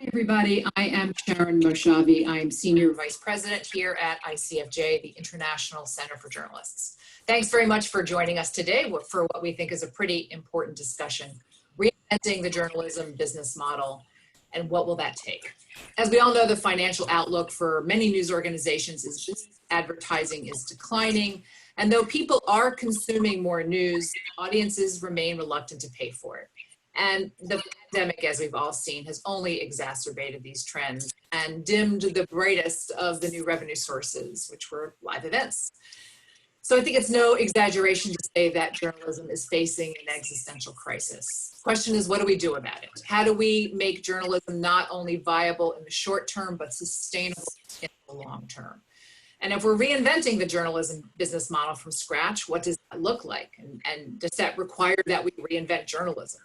Everybody, I am Sharon Moshavi. I'm Senior Vice President here at ICFJ, the International Center for Journalists. Thanks very much for joining us today for what we think is a pretty important discussion, reinventing the journalism business model, and what will that take? As we all know, the financial outlook for many news organizations is just advertising is declining, and though people are consuming more news, audiences remain reluctant to pay for it. And the pandemic, as we've all seen, has only exacerbated these trends and dimmed the brightest of the new revenue sources, which were live events. So I think it's no exaggeration to say that journalism is facing an existential crisis. The question is, what do we do about it? How do we make journalism not only viable in the short term, but sustainable in the long term? And if we're reinventing the journalism business model from scratch, what does that look like? And does that require that we reinvent journalism?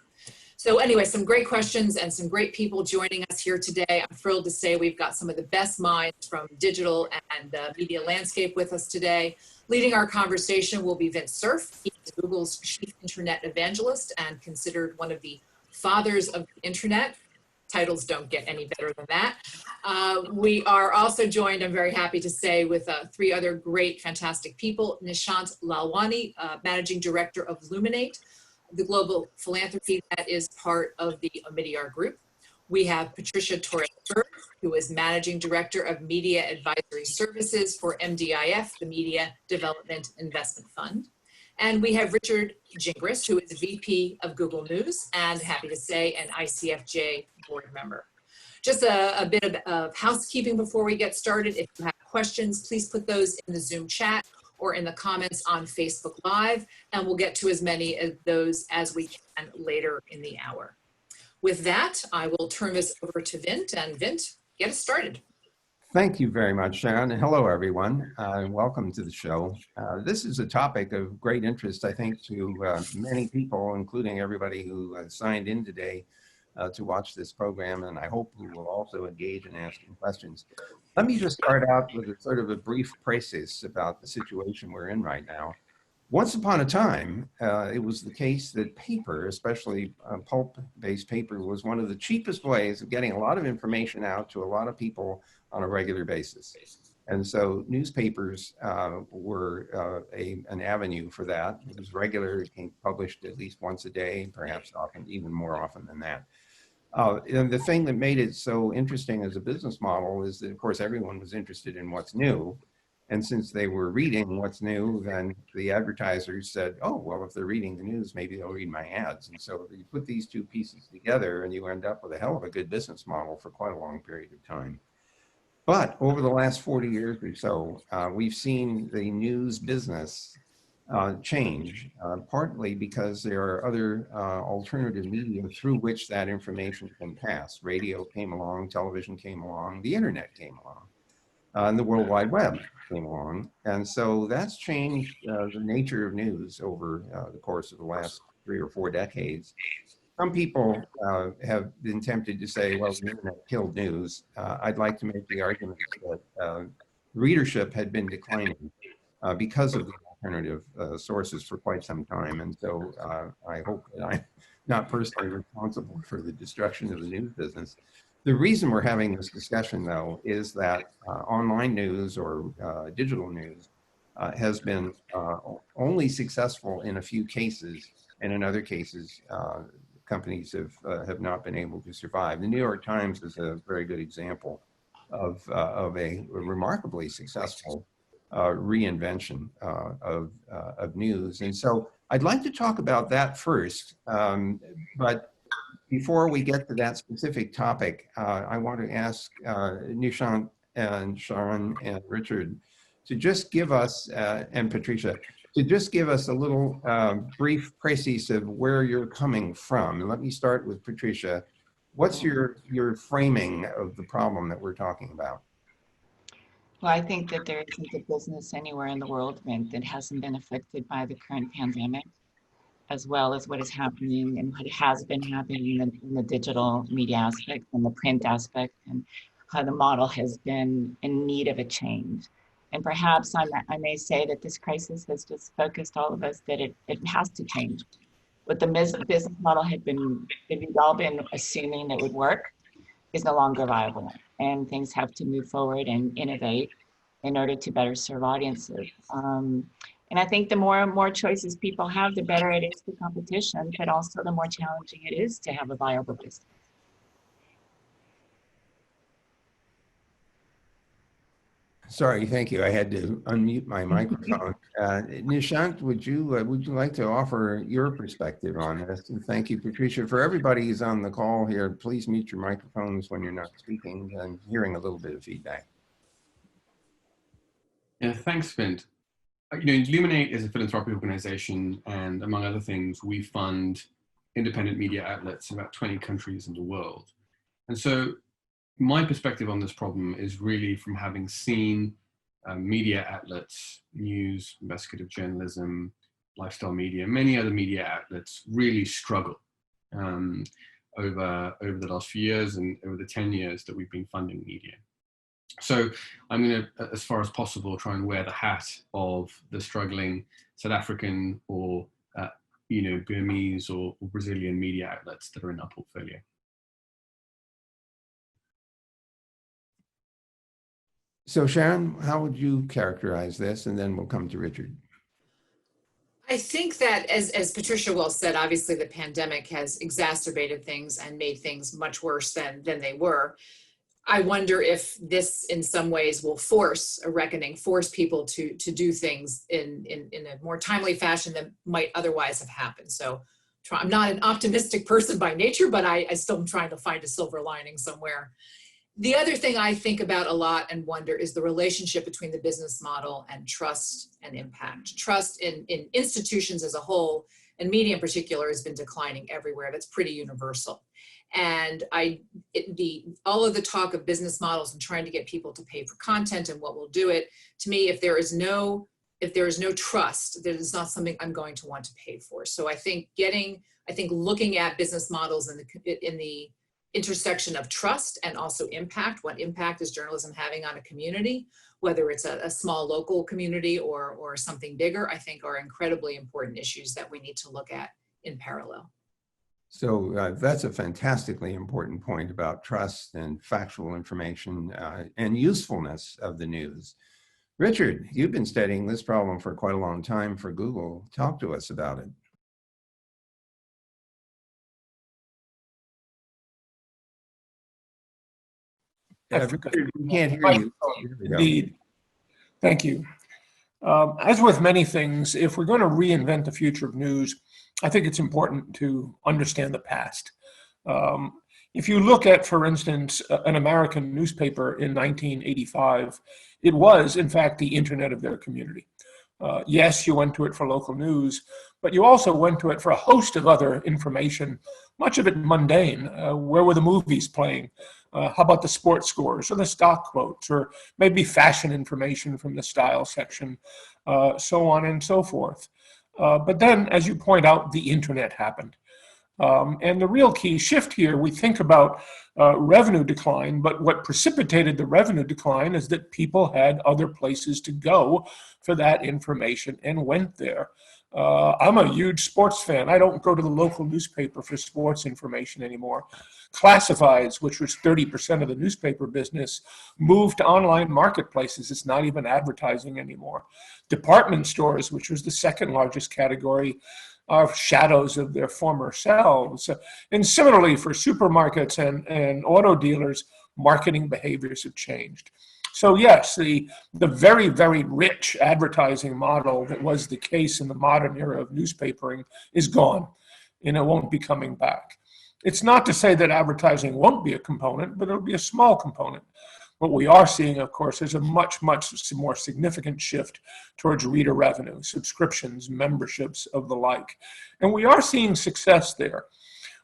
So anyway, some great questions and some great people joining us here today. I'm thrilled to say we've got some of the best minds from digital and the media landscape with us today. Leading our conversation will be Vint Cerf. He is Google's chief internet evangelist and considered one of the fathers of the internet. Titles don't get any better than that. We are also joined, I'm very happy to say, with three other great, fantastic people. Nishant Lalwani, managing director of Luminate, the global philanthropy that is part of the Omidyar Group. We have Patricia Torres-Berg, who is Managing Director of Media Advisory Services for MDIF, the Media Development Investment Fund. And we have Richard Gingras, who is VP of Google News and, happy to say, an ICFJ board member. Just a bit of housekeeping before we get started. If you have questions, please put those in the Zoom chat or in the comments on Facebook Live, and we'll get to as many of those as we can later in the hour. With that, I will turn this over to Vint, and Vint, get us started. Thank you very much, Sharon. Hello, everyone. Welcome to the show. This is a topic of great interest, I think, to many people, including everybody who signed in today to watch this program, and I hope who will also engage in asking questions. Let me just start out with a sort of a brief précis about the situation we're in right now. Once upon a time, it was the case that paper, especially pulp-based paper, was one of the cheapest ways of getting a lot of information out to a lot of people on a regular basis. And so newspapers were an avenue for that. It was regular, it came published at least once a day, perhaps often, even more often than that. And the thing that made it so interesting as a business model is that, of course, everyone was interested in what's new. And since they were reading what's new, then the advertisers said, oh, well, if they're reading the news, maybe they'll read my ads. And so you put these two pieces together and you end up with a hell of a good business model for quite a long period of time. But over the last 40 years or so, we've seen the news business change, partly because there are other alternative media through which that information can pass. Radio came along, television came along, the internet came along, and the World Wide Web came along. And so that's changed the nature of news over the course of the last 3 or 4 decades. Some people have been tempted to say, well, the internet killed news. I'd like to make the argument that readership had been declining because of the alternative sources for quite some time. And so I hope that I'm not personally responsible for the destruction of the news business. The reason we're having this discussion, though, is that online news or digital news has been only successful in a few cases, and in other cases, companies have not been able to survive. The New York Times is a very good example of a remarkably successful reinvention of news. And so I'd like to talk about that first, but before we get to that specific topic, I want to ask Nishant and Sharon and Richard to just give us, and Patricia, to just give us a little brief précis of where you're coming from. And let me start with Patricia. What's your framing of the problem that we're talking about? Well, I think that there isn't a business anywhere in the world that hasn't been affected by the current pandemic, as well as what is happening and what has been happening in the digital media aspect and the print aspect, and how the model has been in need of a change. And perhaps I may say that this crisis has just focused all of us that it has to change. What the business model had been, we'd all been assuming that would work, is no longer viable, and things have to move forward and innovate in order to better serve audiences. And I think the more and more choices people have, the better it is for competition, but also the more challenging it is to have a viable business. Sorry, thank you. I had to unmute my microphone. Nishant, would you like to offer your perspective on this? And thank you, Patricia. For everybody who's on the call here, please mute your microphones when you're not speaking. I'm hearing a little bit of feedback. Yeah, thanks, Vint. Luminate is a philanthropic organization, and among other things, we fund independent media outlets in about 20 countries in the world. And so my perspective on this problem is really from having seen media outlets, news, investigative journalism, lifestyle media, many other media outlets really struggle over the last few years and over the 10 years that we've been funding media. So I'm going to, as far as possible, try and wear the hat of the struggling South African or Burmese or Brazilian media outlets that are in our portfolio. So Sharon, how would you characterize this? And then we'll come to Richard. I think that, as Patricia well said, obviously the pandemic has exacerbated things and made things much worse than they were. I wonder if this in some ways will force a reckoning, force people to do things in a more timely fashion than might otherwise have happened. So I'm not an optimistic person by nature, but I still am trying to find a silver lining somewhere. The other thing I think about a lot and wonder is the relationship between the business model and trust and impact. Trust in institutions as a whole, and media in particular, has been declining everywhere. That's pretty universal. And all of the talk of business models and trying to get people to pay for content and what will do it, to me, if there is no trust, that is not something I'm going to want to pay for. So I think looking at business models in the intersection of trust and also impact, what impact is journalism having on a community, whether it's a small local community or something bigger, I think are incredibly important issues that we need to look at in parallel. So that's a fantastically important point about trust and factual information and usefulness of the news. Richard, you've been studying this problem for quite a long time for Google. Talk to us about it. Richard, we can't hear you. Indeed. Thank you. As with many things, if we're going to reinvent the future of news, I think it's important to understand the past. If you look at, for instance, an American newspaper in 1985, it was, in fact, the internet of their community. Yes, you went to it for local news, but you also went to it for a host of other information, much of it mundane. Where were the movies playing? How about the sports scores or the stock quotes, or maybe fashion information from the style section, so on and so forth. But then, as you point out, the internet happened. And the real key shift here, we think about revenue decline, but what precipitated the revenue decline is that people had other places to go for that information and went there. I'm a huge sports fan. I don't go to the local newspaper for sports information anymore. Classifieds, which was 30% of the newspaper business, moved to online marketplaces. It's not even advertising anymore. Department stores, which was the second largest category, are shadows of their former selves. And similarly for supermarkets and auto dealers, marketing behaviors have changed. So yes, the very, very rich advertising model that was the case in the modern era of newspapering is gone, and it won't be coming back. It's not to say that advertising won't be a component, but it'll be a small component. What we are seeing, of course, is a much, much more significant shift towards reader revenue, subscriptions, memberships, of the like. And we are seeing success there.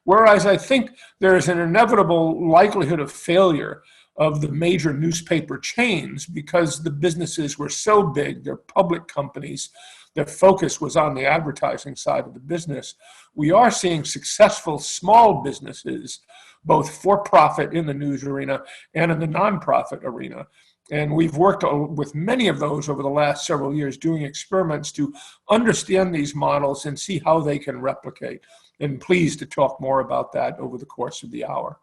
Whereas I think there's an inevitable likelihood of failure of the major newspaper chains because the businesses were so big, they're public companies, their focus was on the advertising side of the business. We are seeing successful small businesses, both for profit in the news arena and in the nonprofit arena. And we've worked with many of those over the last several years doing experiments to understand these models and see how they can replicate. And pleased to talk more about that over the course of the hour.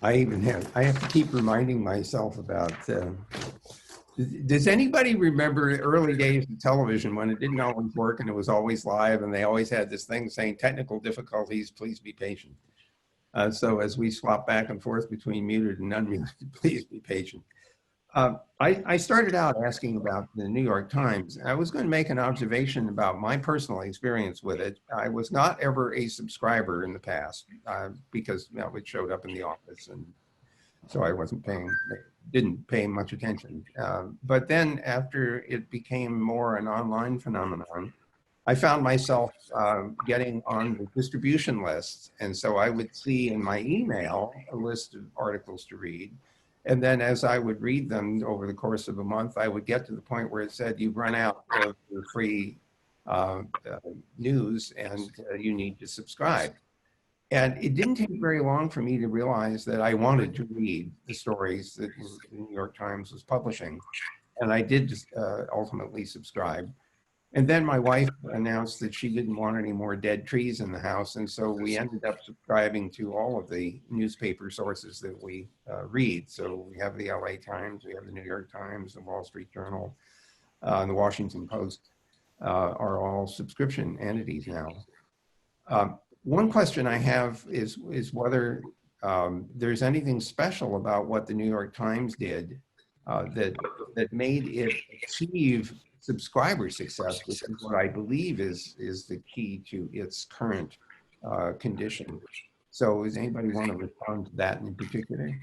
I have to keep reminding myself about, does anybody remember early days of television when it didn't always work and it was always live and they always had this thing saying technical difficulties, please be patient. So as we swap back and forth between muted and unmuted, please be patient. I started out asking about the New York Times. I was going to make an observation about my personal experience with it. I was not ever a subscriber in the past because it showed up in the office, and so I didn't pay much attention. But then after it became more an online phenomenon, I found myself getting on the distribution lists. And so I would see in my email a list of articles to read. And then as I would read them over the course of a month, I would get to the point where it said, you've run out of the free news and you need to subscribe. And it didn't take very long for me to realize that I wanted to read the stories that the New York Times was publishing. And I did ultimately subscribe. And then my wife announced that she didn't want any more dead trees in the house. And so we ended up subscribing to all of the newspaper sources that we read. So we have the LA Times, we have the New York Times, the Wall Street Journal, and the Washington Post are all subscription entities now. One question I have is whether there's anything special about what the New York Times did that made it achieve subscriber success, which is what I believe is the key to its current condition. So does anybody want to respond to that in particular?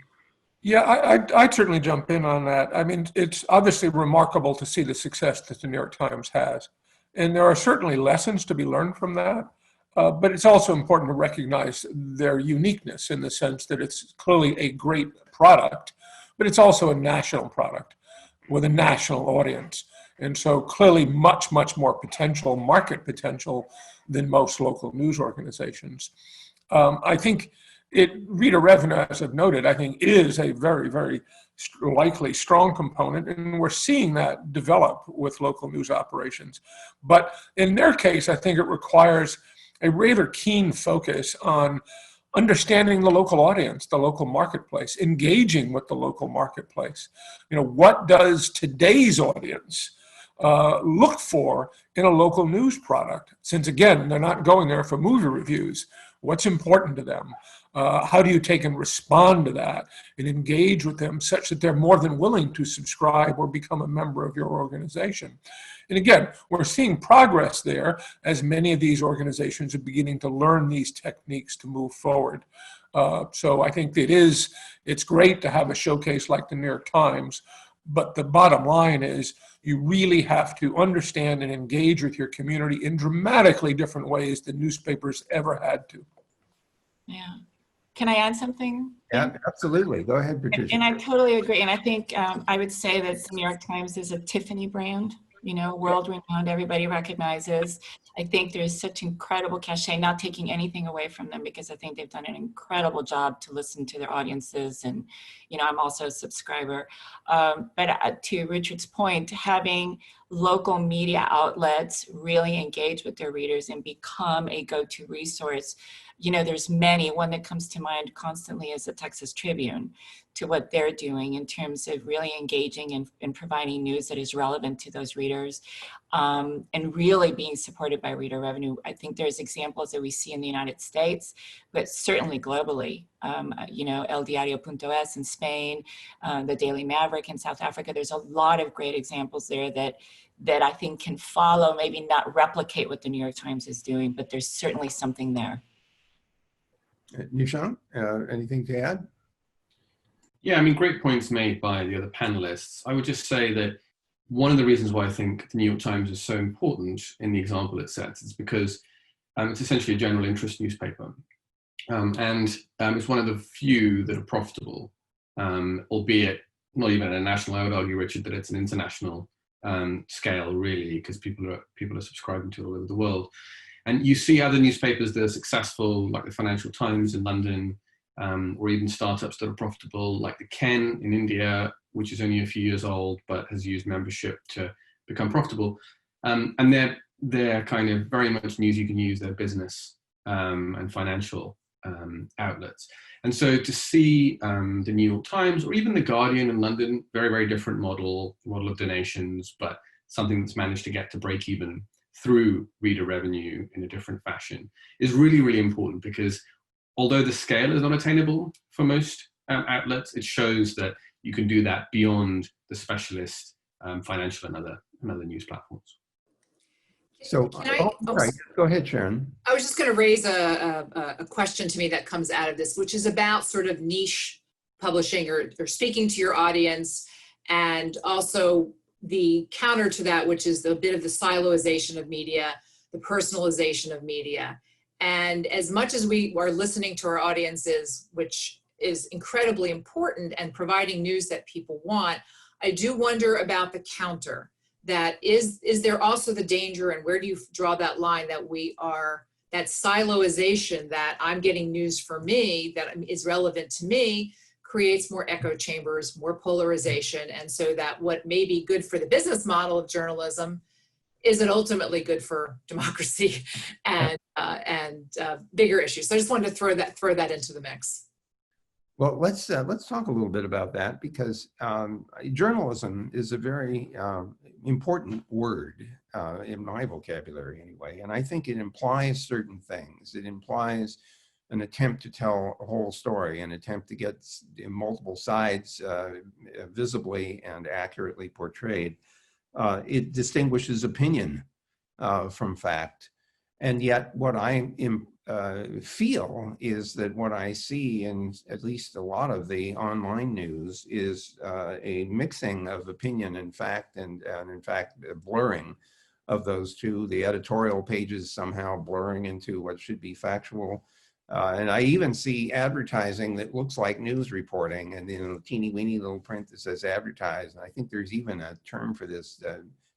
Yeah, I'd certainly jump in on that. I mean, it's obviously remarkable to see the success that the New York Times has. And there are certainly lessons to be learned from that. But it's also important to recognize their uniqueness in the sense that it's clearly a great product, but it's also a national product with a national audience. And so clearly much, much more potential, market potential than most local news organizations. I think reader revenue, as I've noted, I think is a very, very likely strong component, and we're seeing that develop with local news operations. But in their case, I think it requires a rather keen focus on understanding the local audience, the local marketplace, engaging with the local marketplace. You know, what does today's audience look for in a local news product? Since again, they're not going there for movie reviews. What's important to them? How do you take and respond to that and engage with them such that they're more than willing to subscribe or become a member of your organization? And again, we're seeing progress there as many of these organizations are beginning to learn these techniques to move forward. So I think it's great to have a showcase like the New York Times, but the bottom line is you really have to understand and engage with your community in dramatically different ways than newspapers ever had to. Yeah. Can I add something? Yeah, absolutely. Go ahead, Patricia. And I totally agree. And I think I would say that the New York Times is a Tiffany brand, you know, world renowned, everybody recognizes. I think there's such incredible cachet, not taking anything away from them, because I think they've done an incredible job to listen to their audiences. And, you know, I'm also a subscriber. But to Richard's point, having local media outlets really engage with their readers and become a go-to resource. You know, there's many. One that comes to mind constantly is the Texas Tribune, to what they're doing in terms of really engaging and providing news that is relevant to those readers, and really being supported by reader revenue. I think there's examples that we see in the United States, but certainly globally. You know, El Diario.es in Spain, the Daily Maverick in South Africa. There's a lot of great examples there that I think can follow, maybe not replicate what the New York Times is doing, but there's certainly something there. Nishant, anything to add? Yeah, I mean, great points made by the other panelists. I would just say that one of the reasons why I think the New York Times is so important in the example it sets is because it's essentially a general interest newspaper. And it's one of the few that are profitable, albeit not even at a national. I would argue, Richard, that it's an international scale, really, because people are subscribing to it all over the world. And you see other newspapers that are successful, like the Financial Times in London, or even startups that are profitable, like the Ken in India, which is only a few years old, but has used membership to become profitable. And they're kind of very much news you can use, their business and financial outlets. And so to see the New York Times or even the Guardian in London, very, very different model of donations, but something that's managed to get to break even through reader revenue in a different fashion is really, really important, because although the scale is not attainable for most outlets, it shows that you can do that beyond the specialist financial and other news platforms. So, right. Go ahead, Sharon. I was just going to raise a question to me that comes out of this, which is about sort of niche publishing or speaking to your audience, and also the counter to that, which is a bit of the siloization of media, the personalization of media. And as much as we are listening to our audiences, which is incredibly important, and providing news that people want, I do wonder about the counter. That is there also the danger, and where do you draw that line, that that siloization, that I'm getting news for me that is relevant to me, creates more echo chambers, more polarization, and so that what may be good for the business model of journalism isn't ultimately good for democracy and bigger issues. So I just wanted to throw that into the mix. Well, let's talk a little bit about that, because journalism is a very important word in my vocabulary anyway, and I think it implies certain things. It implies an attempt to tell a whole story, an attempt to get multiple sides visibly and accurately portrayed. It distinguishes opinion from fact. And yet what I feel is that what I see in at least a lot of the online news is a mixing of opinion and fact, and in fact, a blurring of those two, the editorial pages somehow blurring into what should be factual. And I even see advertising that looks like news reporting, and teeny weeny little print that says advertise. And I think there's even a term for this,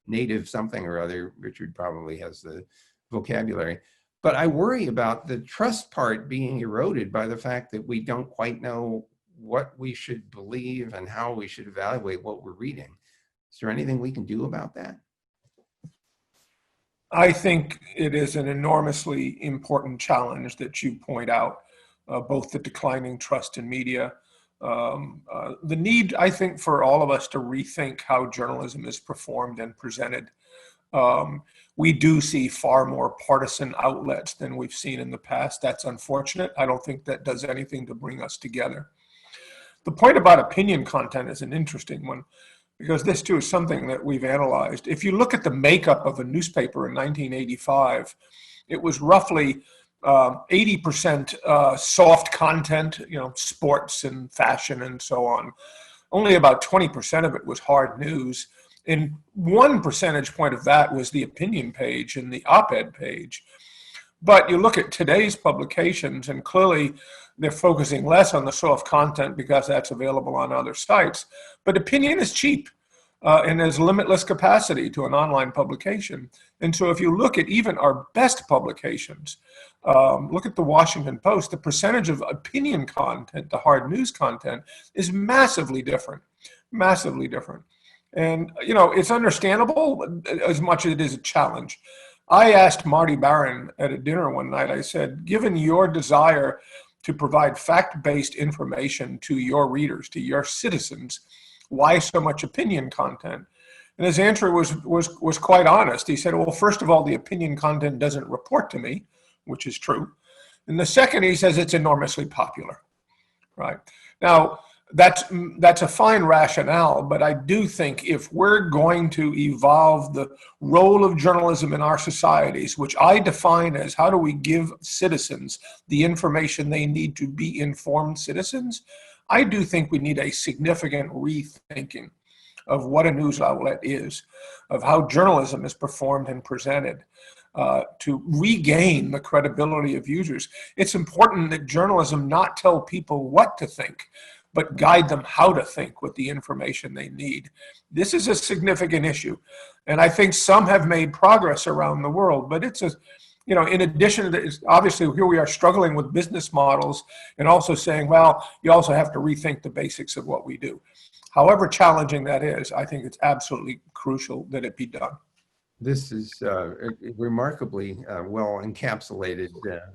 native something or other. Richard probably has the vocabulary. But I worry about the trust part being eroded by the fact that we don't quite know what we should believe and how we should evaluate what we're reading. Is there anything we can do about that? I think it is an enormously important challenge that you point out, both the declining trust in media, the need, I think, for all of us to rethink how journalism is performed and presented. We do see far more partisan outlets than we've seen in the past. That's unfortunate. I don't think that does anything to bring us together. The point about opinion content is an interesting one, because this too is something that we've analyzed. If you look at the makeup of a newspaper in 1985, it was roughly 80% soft content, sports and fashion and so on. Only about 20% of it was hard news. And 1 percentage point of that was the opinion page and the op-ed page. But you look at today's publications, and clearly they're focusing less on the soft content because that's available on other sites. But opinion is cheap, and there's limitless capacity to an online publication. And so if you look at even our best publications, look at the Washington Post, the percentage of opinion content to hard news content is massively different, massively different. And, it's understandable as much as it is a challenge. I asked Marty Baron at a dinner one night, I said, given your desire to provide fact-based information to your readers, to your citizens, why so much opinion content? And his answer was quite honest. He said, well, first of all, the opinion content doesn't report to me, which is true. And the second, he says, it's enormously popular, right? Now, that's a fine rationale, but I do think if we're going to evolve the role of journalism in our societies, which I define as how do we give citizens the information they need to be informed citizens, I do think we need a significant rethinking of what a news outlet is, of how journalism is performed and presented. To regain the credibility of users. It's important that journalism not tell people what to think, but guide them how to think with the information they need. This is a significant issue. And I think some have made progress around the world, but it's in addition to this, obviously here we are struggling with business models and also saying, well, you also have to rethink the basics of what we do. However challenging that is, I think it's absolutely crucial that it be done. This is remarkably well encapsulated,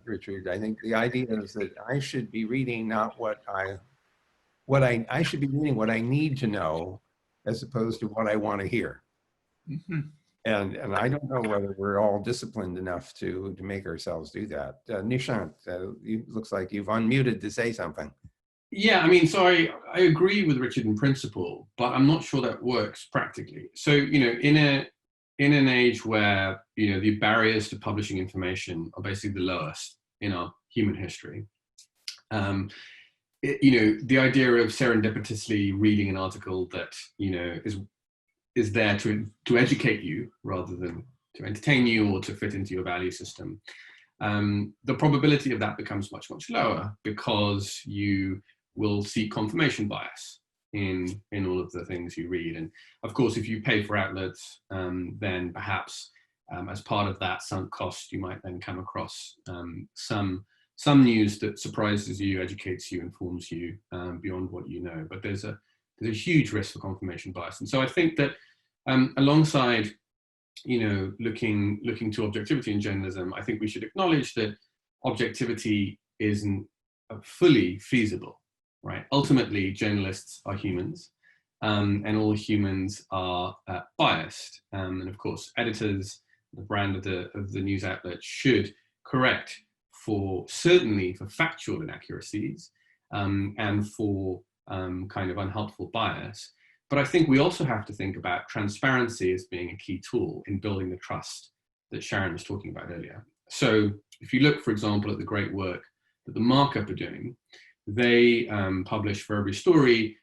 Richard. I think the idea is that I should be reading not I should be reading what I need to know, as opposed to what I want to hear. Mm-hmm. And I don't know whether we're all disciplined enough to make ourselves do that. Nishant, it looks like you've unmuted to say something. Yeah, I mean, so I agree with Richard in principle, but I'm not sure that works practically. So, in an age where, the barriers to publishing information are basically the lowest in our human history, the idea of serendipitously reading an article that, is there to educate you rather than to entertain you or to fit into your value system, the probability of that becomes much, much lower, because you will see confirmation bias in all of the things you read. And of course, if you pay for outlets, then perhaps as part of that sunk cost, you might then come across some news that surprises you, educates you, informs you beyond what you know. But there's a huge risk for confirmation bias. And so I think that alongside, looking to objectivity in journalism, I think we should acknowledge that objectivity isn't fully feasible, right? Ultimately, journalists are humans, and all humans are biased. And of course, editors, the brand of the news outlet, should correct certainly for factual inaccuracies, and for kind of unhelpful bias. But I think we also have to think about transparency as being a key tool in building the trust that Sharon was talking about earlier. So if you look, for example, at the great work that the Markup are doing, they publish for every story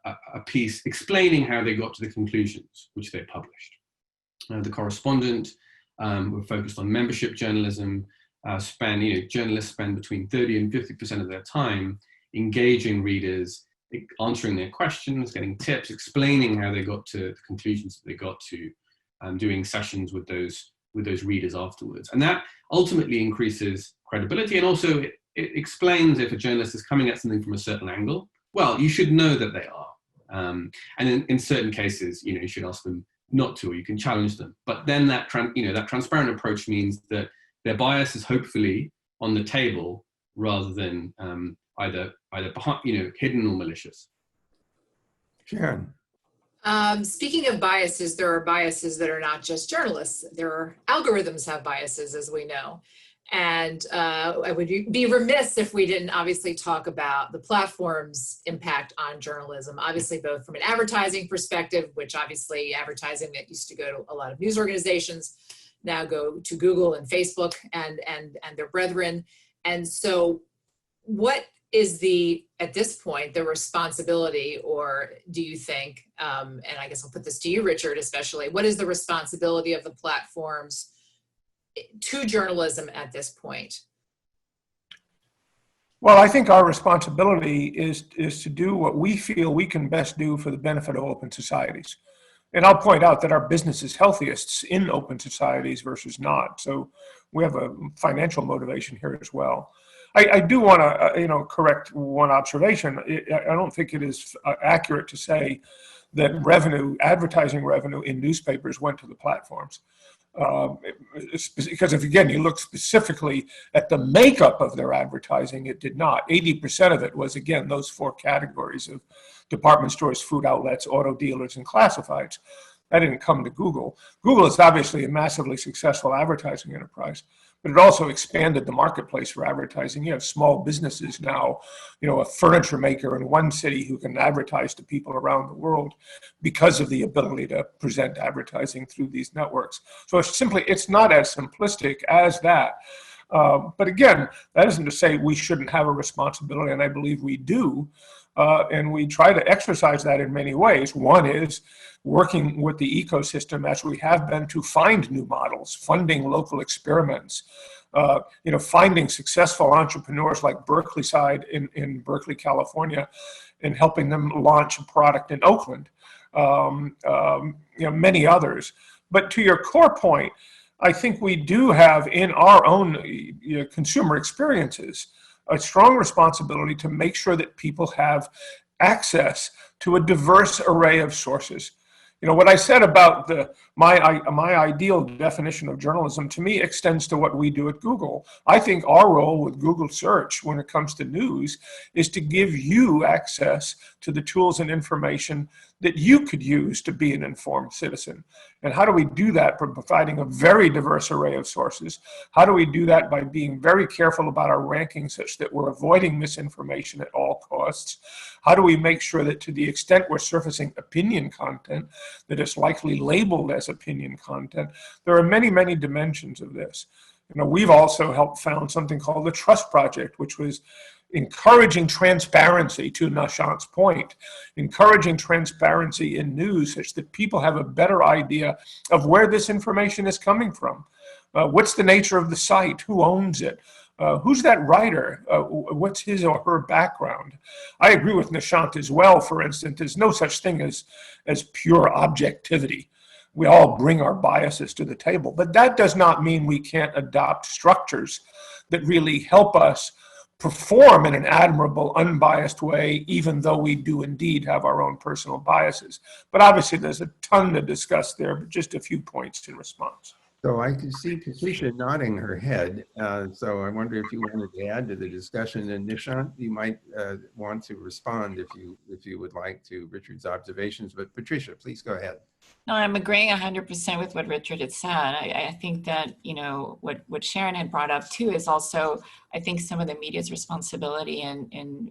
a piece explaining how they got to the conclusions which they published. The Correspondent were focused on membership journalism. Journalists spend between 30 and 50% of their time engaging readers, answering their questions, getting tips, explaining how they got to the conclusions that they got to, doing sessions with those readers afterwards. And that ultimately increases credibility, and also it explains if a journalist is coming at something from a certain angle. Well, you should know that they are. And in certain cases, you should ask them not to, or you can challenge them. But then that transparent approach means that their bias is hopefully on the table rather than either behind, hidden or malicious. Sharon. Speaking of biases, there are biases that are not just journalists. Algorithms have biases, as we know. And I would be remiss if we didn't obviously talk about the platform's impact on journalism, obviously both from an advertising perspective, which obviously advertising that used to go to a lot of news organizations now go to Google and Facebook and their brethren. And so what is at this point, the responsibility, or do you think, and I guess I'll put this to you, Richard, especially, what is the responsibility of the platforms to journalism at this point? Well, I think our responsibility is to do what we feel we can best do for the benefit of open societies. And I'll point out that our business is healthiest in open societies versus not. So we have a financial motivation here as well. I do want to, correct one observation. I don't think it is accurate to say that advertising revenue in newspapers went to the platforms. Because if, again, you look specifically at the makeup of their advertising, it did not. 80% of it was, again, those four categories of department stores, food outlets, auto dealers, and classifieds. That didn't come to Google. Google is obviously a massively successful advertising enterprise, but it also expanded the marketplace for advertising. You have small businesses now, a furniture maker in one city who can advertise to people around the world because of the ability to present advertising through these networks. So it's not as simplistic as that. But again, that isn't to say we shouldn't have a responsibility, and I believe we do. And we try to exercise that in many ways. One is working with the ecosystem, as we have been, to find new models, funding local experiments, finding successful entrepreneurs like Berkeleyside in Berkeley, California, and helping them launch a product in Oakland, many others. But to your core point, I think we do have in our own consumer experiences a strong responsibility to make sure that people have access to a diverse array of sources. What I said about my ideal definition of journalism, to me, extends to what we do at Google. I think our role with Google search when it comes to news is to give you access to the tools and information that you could use to be an informed citizen. And how do we do that? By providing a very diverse array of sources. How do we do that? By being very careful about our ranking such that we're avoiding misinformation at all costs. How do we make sure that to the extent we're surfacing opinion content that is likely labeled as opinion content? There are many, many dimensions of this. We've also helped found something called the Trust Project, which was encouraging transparency, to Nishant's point, encouraging transparency in news such that people have a better idea of where this information is coming from. What's the nature of the site? Who owns it? Who's that writer? What's his or her background? I agree with Nishant as well. For instance, there's no such thing as pure objectivity. We all bring our biases to the table, but that does not mean we can't adopt structures that really help us perform in an admirable, unbiased way, even though we do indeed have our own personal biases. But obviously there's a ton to discuss there, but just a few points in response. So I can see Patricia nodding her head. So I wonder if you wanted to add to the discussion. And Nishant, you might want to respond if you would like to Richard's observations. But Patricia, please go ahead. No, I'm agreeing 100% with what Richard had said. I think that, what Sharon had brought up too is also, I think, some of the media's responsibility in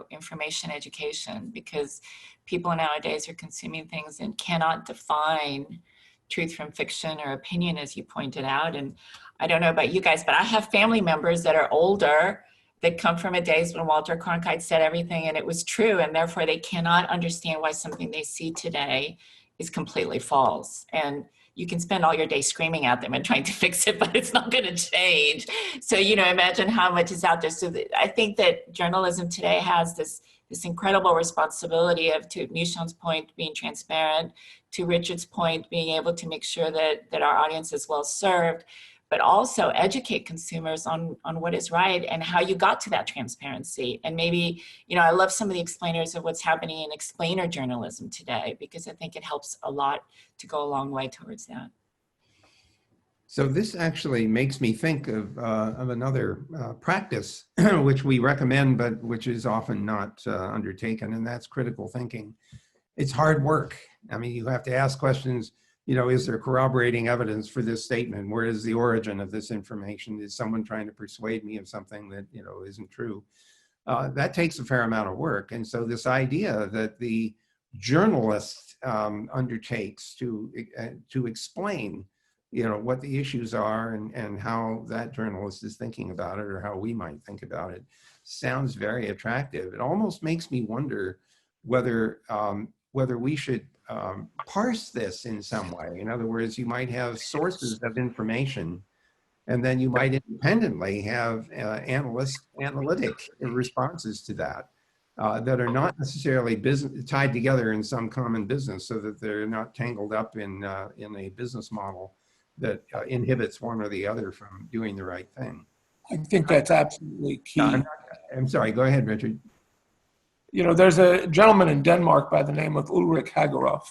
information education, because people nowadays are consuming things and cannot define truth from fiction or opinion, as you pointed out. And I don't know about you guys, but I have family members that are older that come from a days when Walter Cronkite said everything and it was true, and therefore they cannot understand why something they see today is completely false. And you can spend all your day screaming at them and trying to fix it, but it's not going to change. So, imagine how much is out there. So I think that journalism today has this incredible responsibility of, to Nishant's point, being transparent, to Richard's point, being able to make sure that our audience is well served, but also educate consumers on what is right and how you got to that transparency. And maybe, I love some of the explainers of what's happening in explainer journalism today, because I think it helps a lot to go a long way towards that. So this actually makes me think of another practice which we recommend, but which is often not undertaken, and that's critical thinking. It's hard work. I mean, you have to ask questions, is there corroborating evidence for this statement? Where is the origin of this information? Is someone trying to persuade me of something that, isn't true? That takes a fair amount of work. And so this idea that the journalist undertakes to explain what the issues are and how that journalist is thinking about it, or how we might think about it, sounds very attractive. It almost makes me wonder whether we should parse this in some way. In other words, you might have sources of information, and then you might independently have analytic responses to that that are not necessarily tied together in some common business, so that they're not tangled up in a business model that inhibits one or the other from doing the right thing. I think that's absolutely key. I'm sorry, go ahead, Richard. There's a gentleman in Denmark by the name of Ulrich Hagerup,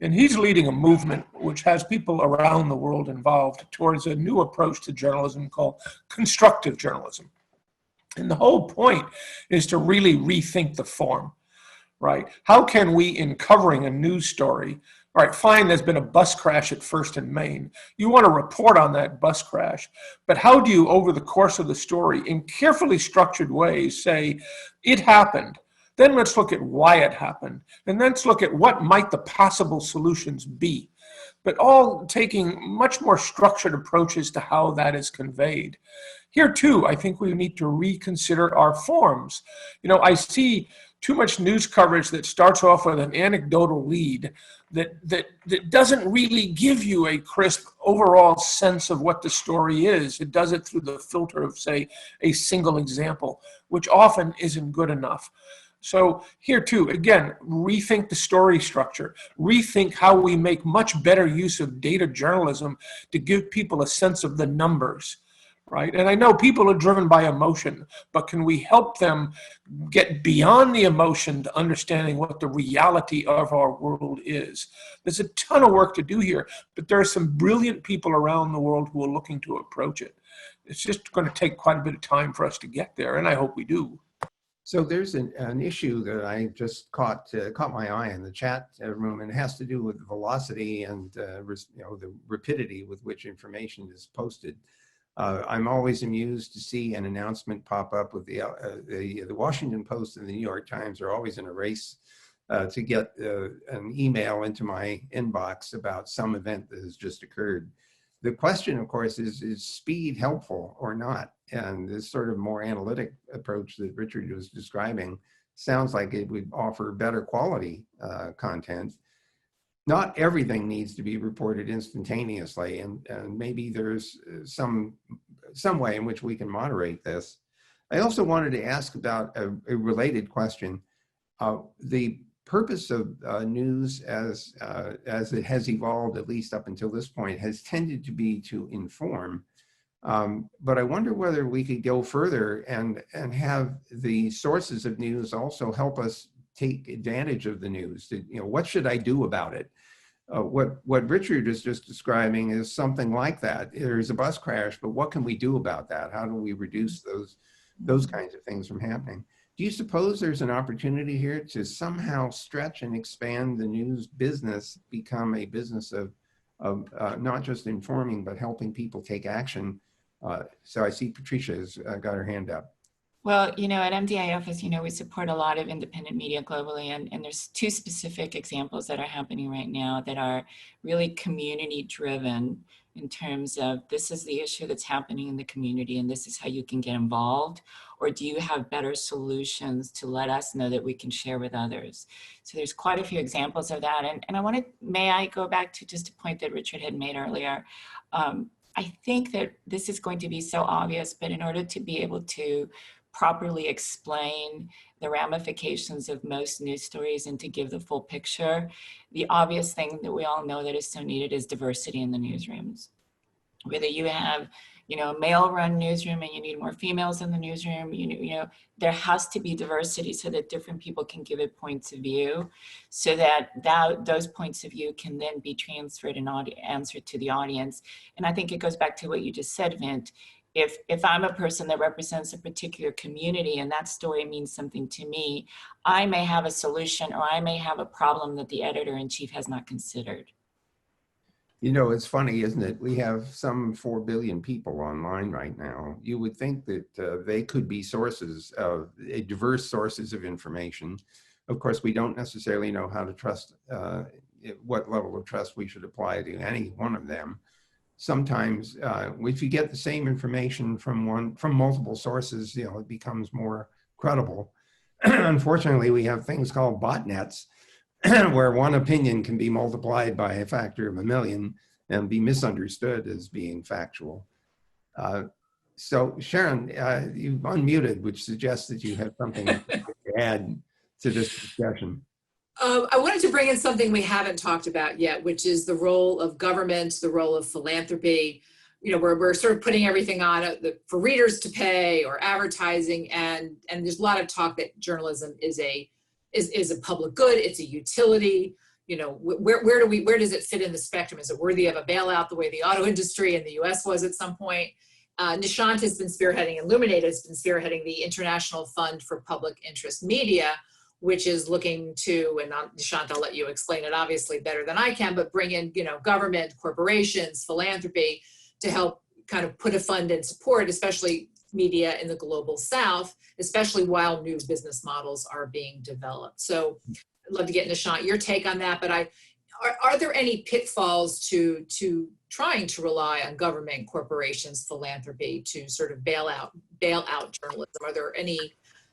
and he's leading a movement which has people around the world involved towards a new approach to journalism called constructive journalism. And the whole point is to really rethink the form, right? How can we, in covering a news story, all right, fine, there's been a bus crash at First and Main. You want to report on that bus crash, but how do you, over the course of the story, in carefully structured ways, say, it happened, then let's look at why it happened, and then let's look at what might the possible solutions be, but all taking much more structured approaches to how that is conveyed. Here too, I think we need to reconsider our forms. I see too much news coverage that starts off with an anecdotal lead that doesn't really give you a crisp overall sense of what the story is. It does it through the filter of, say, a single example, which often isn't good enough. So here too, again, rethink the story structure, rethink how we make much better use of data journalism to give people a sense of the numbers, right? And I know people are driven by emotion, but can we help them get beyond the emotion to understanding what the reality of our world is? There's a ton of work to do here, but there are some brilliant people around the world who are looking to approach it. It's just going to take quite a bit of time for us to get there, and I hope we do. So there's an issue that I just caught my eye in the chat room, and it has to do with velocity and the rapidity with which information is posted. I'm always amused to see an announcement pop up with the Washington Post and the New York Times are always in a race to get an email into my inbox about some event that has just occurred. The question, of course, is speed helpful or not? And this sort of more analytic approach that Richard was describing sounds like it would offer better quality content. Not everything needs to be reported instantaneously, and maybe there's some way in which we can moderate this. I also wanted to ask about a related question. The purpose of news as it has evolved, at least up until this point, has tended to be to inform. But I wonder whether we could go further and have the sources of news also help us take advantage of the news. What should I do about it? What Richard is just describing is something like that. There's a bus crash, but what can we do about that? How do we reduce those kinds of things from happening? Do you suppose there's an opportunity here to somehow stretch and expand the news business, become a business of not just informing, but helping people take action? So I see Patricia has got her hand up. Well, at MDIF, we support a lot of independent media globally, and there's two specific examples that are happening right now that are really community driven in terms of this is the issue that's happening in the community and this is how you can get involved, or do you have better solutions to let us know that we can share with others? So there's quite a few examples of that. And may I go back to just a point that Richard had made earlier? I think that this is going to be so obvious, but in order to be able to properly explain the ramifications of most news stories and to give the full picture, the obvious thing that we all know that is so needed is diversity in the newsrooms. Whether you have, a male-run newsroom and you need more females in the newsroom, there has to be diversity so that different people can give it points of view, so that those points of view can then be transferred and answered to the audience. And I think it goes back to what you just said, Vint. If I'm a person that represents a particular community and that story means something to me, I may have a solution or I may have a problem that the editor-in-chief has not considered. It's funny, isn't it? We have some 4 billion people online right now. You would think that they could be sources of diverse sources of information. Of course, we don't necessarily know how to trust, what level of trust we should apply to any one of them. Sometimes if you get the same information from multiple sources, it becomes more credible. Unfortunately, we have things called botnets where one opinion can be multiplied by a factor of 1,000,000 and be misunderstood as being factual. So Sharon, you've unmuted, which suggests that you have something to add to this discussion. I wanted to bring in something we haven't talked about yet, which is the role of government, the role of philanthropy. We're sort of putting everything on for readers to pay or advertising, and there's a lot of talk that journalism is a public good, it's a utility. Where does it fit in the spectrum? Is it worthy of a bailout the way the auto industry in the US was at some point? Nishant has been spearheading, and Luminate has been spearheading the International Fund for Public Interest Media, which is looking to, and Nishant, I'll let you explain it obviously better than I can, but bring in, government, corporations, philanthropy to help kind of put a fund and support, especially media in the global South, especially while new business models are being developed. So I'd love to get Nishant your take on that, but are there any pitfalls to trying to rely on government, corporations, philanthropy to sort of bail out journalism? Are there any?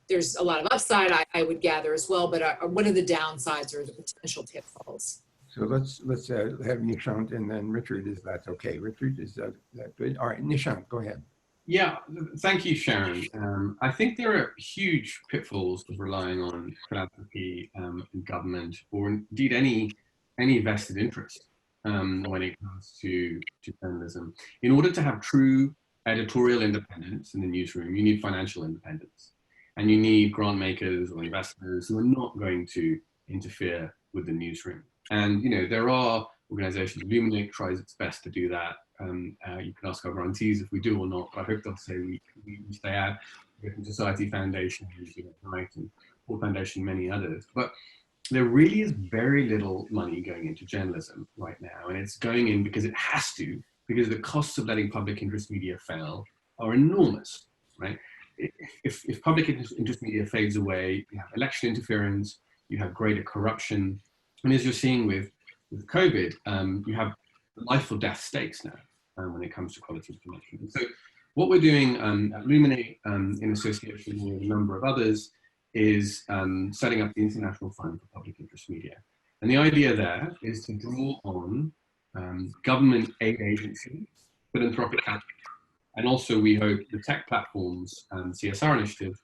There's a lot of upside, I would gather as well, but what are the downsides or the potential pitfalls? So let's have Nishant and then Richard, if that's okay. Richard, is that good? All right, Nishant, go ahead. Yeah, thank you, Sharon. I think there are huge pitfalls of relying on philanthropy and government, or indeed any vested interest when it comes to journalism. In order to have true editorial independence in the newsroom, you need financial independence. And you need grant makers or investors who are not going to interfere with the newsroom. And, you know, there are organizations, Luminate tries its best to do that. You can ask our grantees if we do or not, but I hope they'll say we stay out. The Open Society Foundation, you know, Right, and Paul Foundation, many others. But there really is very little money going into journalism right now, and it's going in because it has to, because the costs of letting public interest media fail are enormous, right? If public interest media fades away, you have election interference, you have greater corruption, and as you're seeing with COVID, you have life or death stakes now when it comes to quality information. And so what we're doing at Luminate, in association with a number of others, is setting up the International Fund for Public Interest Media. And the idea there is to draw on government aid agencies, philanthropic capital, and also we hope the tech platforms and CSR initiatives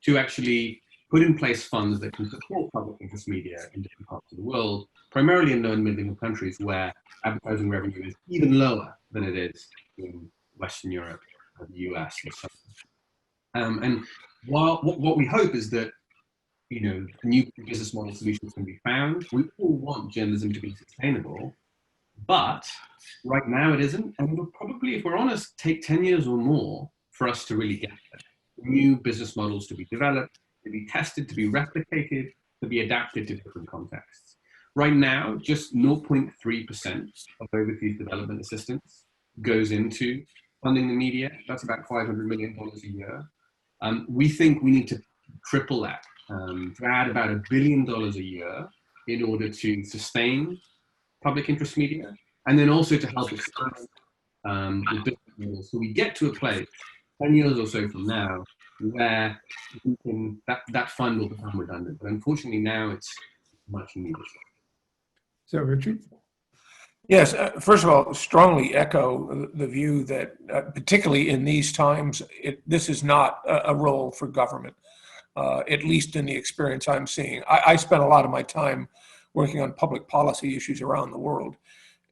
to actually put in place funds that can support public interest media in different parts of the world, primarily in low and middle income countries where advertising revenue is even lower than it is in Western Europe, the US, and so on. And while what we hope is that, you know, new business model solutions can be found. We all want journalism to be sustainable, but right now it isn't, and it'll probably, if we're honest, take 10 years or more for us to really get there. New business models to be developed, to be tested, to be replicated, to be adapted to different contexts. Right now, just 0.3% of overseas development assistance goes into funding the media. That's about $500 million a year. We think we need to triple that, to add about $1 billion a year in order to sustain public interest media, and then also to help expand the business models. So we get to a place 10 years or so from now where we can, that fund will become redundant. But unfortunately now it's much needed. So Richard? Yes, first of all, strongly echo the view that particularly in these times, this is not a role for government, at least in the experience I'm seeing. I spent a lot of my time working on public policy issues around the world,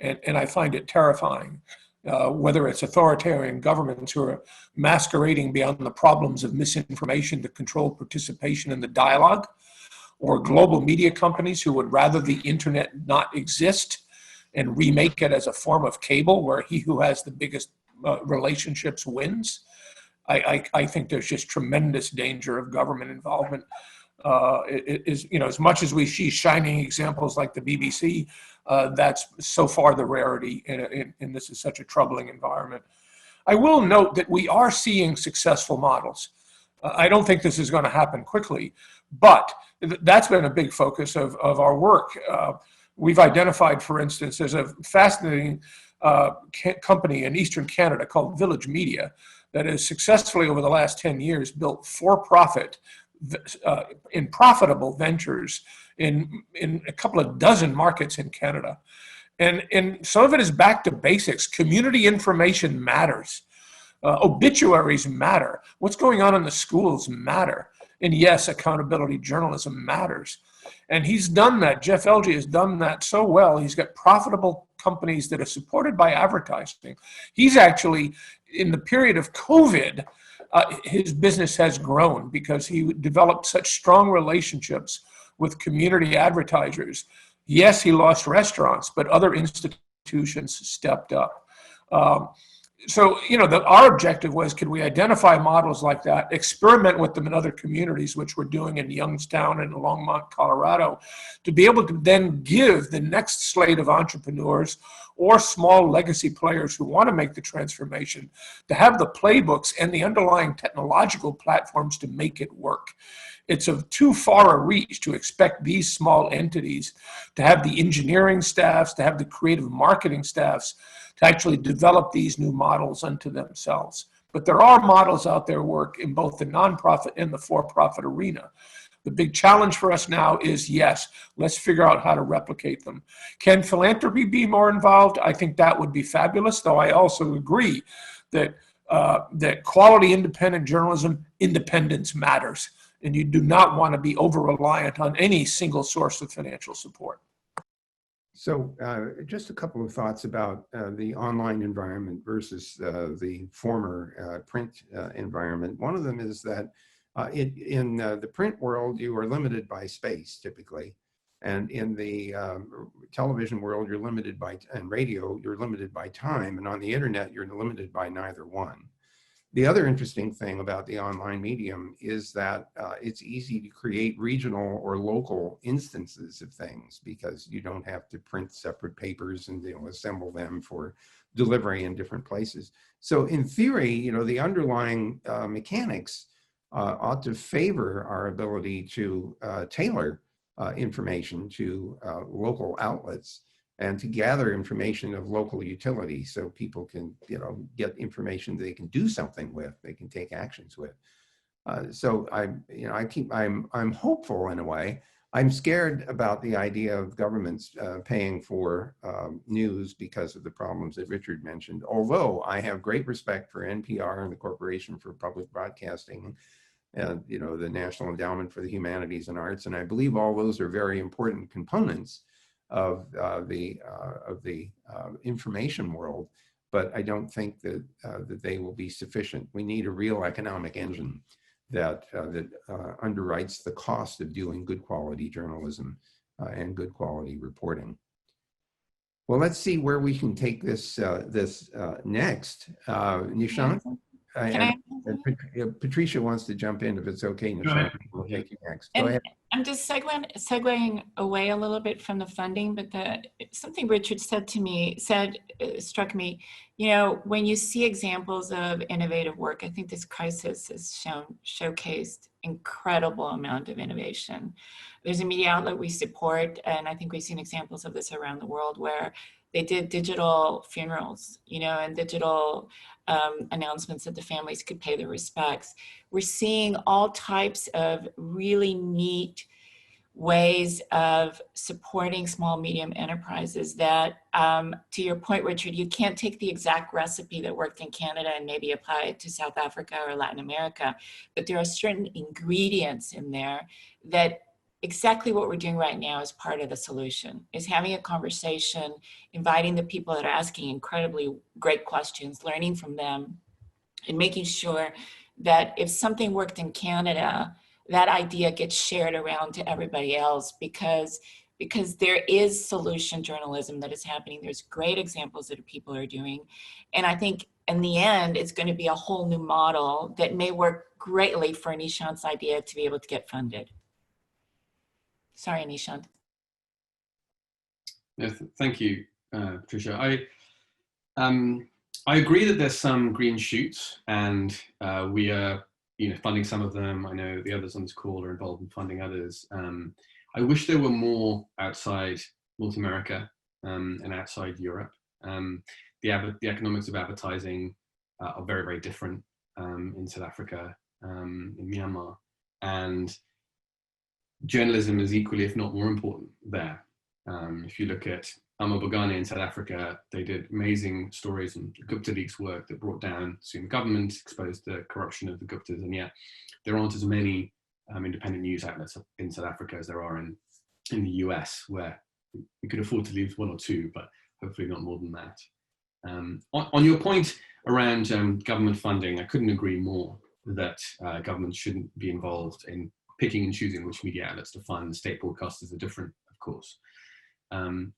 and I find it terrifying, whether it's authoritarian governments who are masquerading beyond the problems of misinformation to control participation in the dialogue, or global media companies who would rather the internet not exist and remake it as a form of cable where he who has the biggest relationships wins. I think there's just tremendous danger of government involvement. It is, you know, as much as we see shining examples like the BBC, that's so far the rarity, and this is such a troubling environment. I will note that we are seeing successful models. I don't think this is going to happen quickly, but that's been a big focus of our work. We've identified, for instance, there's a fascinating company in Eastern Canada called Village Media that has successfully over the last 10 years built for-profit in profitable ventures in a couple of dozen markets in Canada. And some of it is back to basics. Community information matters. Obituaries matter. What's going on in the schools matter. And yes, accountability journalism matters. And he's done that. Jeff Elgie has done that so well. He's got profitable companies that are supported by advertising. He's actually, in the period of COVID, his business has grown because he developed such strong relationships with community advertisers. Yes, he lost restaurants, but other institutions stepped up. So, you know, our objective was, could we identify models like that, experiment with them in other communities, which we're doing in Youngstown and Longmont, Colorado, to be able to then give the next slate of entrepreneurs or small legacy players who want to make the transformation to have the playbooks and the underlying technological platforms to make it work. It's of too far a reach to expect these small entities to have the engineering staffs, to have the creative marketing staffs, to actually develop these new models unto themselves. But there are models out there work in both the nonprofit and the for-profit arena. The big challenge for us now is, yes, let's figure out how to replicate them. Can philanthropy be more involved? I think that would be fabulous, though I also agree that, that quality independent journalism, independence matters. And you do not want to be over-reliant on any single source of financial support. So just a couple of thoughts about the online environment versus the former print environment. One of them is that in the print world, you are limited by space typically. And in the television world, you're limited by, and radio, you're limited by time. And on the internet, you're limited by neither one. The other interesting thing about the online medium is that it's easy to create regional or local instances of things because you don't have to print separate papers and assemble them for delivery in different places. So in theory, the underlying mechanics ought to favor our ability to tailor information to local outlets and to gather information of local utility so people can, get information they can do something with, they can take actions with. So I'm hopeful in a way. I'm scared about the idea of governments paying for news because of the problems that Richard mentioned. Although I have great respect for NPR and the Corporation for Public Broadcasting, and the National Endowment for the Humanities and Arts, and I believe all those are very important components of the information world, but I don't think that that they will be sufficient. We need a real economic engine that underwrites the cost of doing good quality journalism and good quality reporting. Well, let's see where we can take this next. Nishant? Patricia wants to jump in if it's okay. Nishant, we'll take you next. Go ahead. I'm just segueing away a little bit from the funding, but something Richard said to me struck me. When you see examples of innovative work, I think this crisis has showcased incredible amount of innovation. There's a media outlet we support, and I think we've seen examples of this around the world where they did digital funerals, and digital announcements that the families could pay their respects. We're seeing all types of really neat ways of supporting small, medium enterprises that, to your point, Richard, you can't take the exact recipe that worked in Canada and maybe apply it to South Africa or Latin America, but there are certain ingredients in there that exactly what we're doing right now is part of the solution, is having a conversation, inviting the people that are asking incredibly great questions, learning from them, and making sure that if something worked in Canada, that idea gets shared around to everybody else because there is solution journalism that is happening. There's great examples that people are doing. And I think in the end, it's going to be a whole new model that may work greatly for Nishant's idea to be able to get funded. Sorry, Nishant. Yes, thank you, Patricia. I agree that there's some green shoots, and we are, funding some of them. I know the others on this call are involved in funding others. I wish there were more outside North America and outside Europe. The economics of advertising are very, very different in South Africa, in Myanmar, and journalism is equally, if not more important there. If you look at Amo Bogane in South Africa, they did amazing stories and Gupta leaks work that brought down the government, exposed the corruption of the Guptas, and yet there aren't as many independent news outlets in South Africa as there are in the US, where we could afford to lose one or two, but hopefully not more than that. On your point around government funding, I couldn't agree more that government shouldn't be involved in picking and choosing which media outlets to fund. State broadcasters are different, of course.